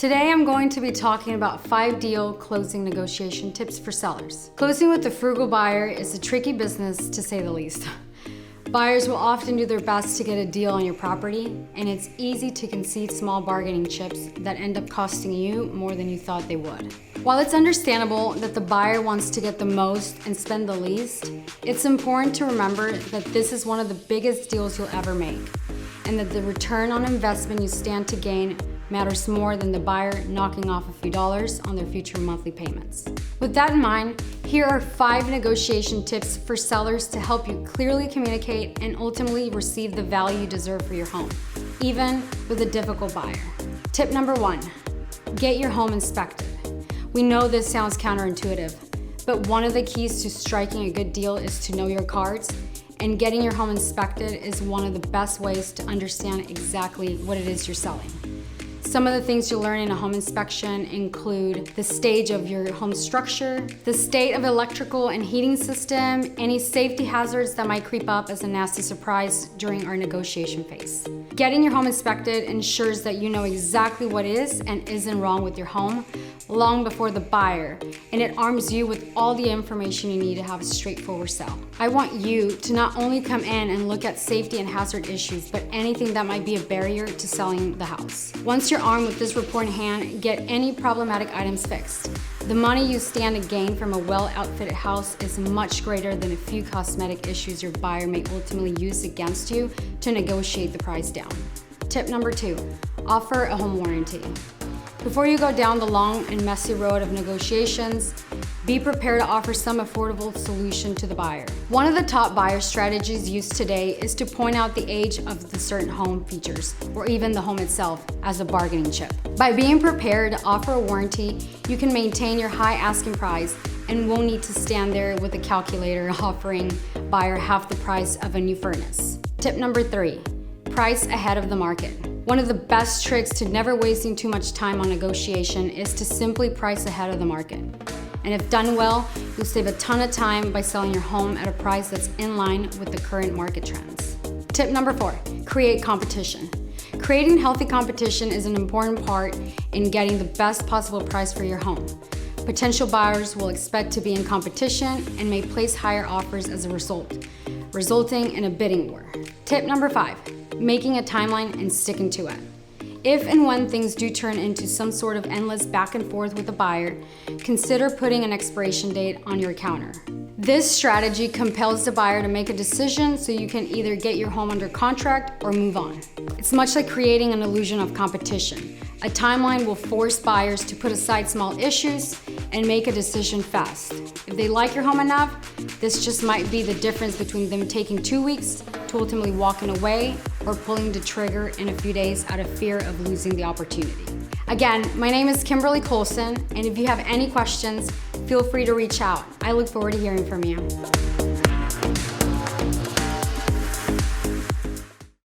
Today I'm going to be talking about 5 deal closing negotiation tips for sellers. Closing with a frugal buyer is a tricky business to say the least. Buyers will often do their best to get a deal on your property, and it's easy to concede small bargaining chips that end up costing you more than you thought they would. While it's understandable that the buyer wants to get the most and spend the least, it's important to remember that this is one of the biggest deals you'll ever make, and that the return on investment you stand to gain matters more than the buyer knocking off a few dollars on their future monthly payments. With that in mind, here are 5 negotiation tips for sellers to help you clearly communicate and ultimately receive the value you deserve for your home, even with a difficult buyer. Tip number 1, get your home inspected. We know this sounds counterintuitive, but one of the keys to striking a good deal is to know your cards, and getting your home inspected is one of the best ways to understand exactly what it is you're selling. Some of the things you'll learn in a home inspection include the stage of your home structure, the state of electrical and heating system, any safety hazards that might creep up as a nasty surprise during our negotiation phase. Getting your home inspected ensures that you know exactly what is and isn't wrong with your home long before the buyer, and it arms you with all the information you need to have a straightforward sale. I want you to not only come in and look at safety and hazard issues, but anything that might be a barrier to selling the house. Once you're armed with this report in hand, get any problematic items fixed. The money you stand to gain from a well-outfitted house is much greater than a few cosmetic issues your buyer may ultimately use against you to negotiate the price down. Tip number 2, offer a home warranty. Before you go down the long and messy road of negotiations, be prepared to offer some affordable solution to the buyer. One of the top buyer strategies used today is to point out the age of the certain home features, or even the home itself, as a bargaining chip. By being prepared to offer a warranty, you can maintain your high asking price and won't need to stand there with a calculator offering buyer half the price of a new furnace. Tip number 3, price ahead of the market. One of the best tricks to never wasting too much time on negotiation is to simply price ahead of the market. And if done well, you'll save a ton of time by selling your home at a price that's in line with the current market trends. Tip number 4, create competition. Creating healthy competition is an important part in getting the best possible price for your home. Potential buyers will expect to be in competition and may place higher offers as a result, resulting in a bidding war. Tip number 5, making a timeline and sticking to it. If and when things do turn into some sort of endless back and forth with the buyer, consider putting an expiration date on your counter. This strategy compels the buyer to make a decision so you can either get your home under contract or move on. It's much like creating an illusion of competition. A timeline will force buyers to put aside small issues and make a decision fast. If they like your home enough, this just might be the difference between them taking 2 weeks to ultimately walking away or pulling the trigger in a few days out of fear of losing the opportunity. Again, my name is Kimberly Colson, and if you have any questions, feel free to reach out. I look forward to hearing from you.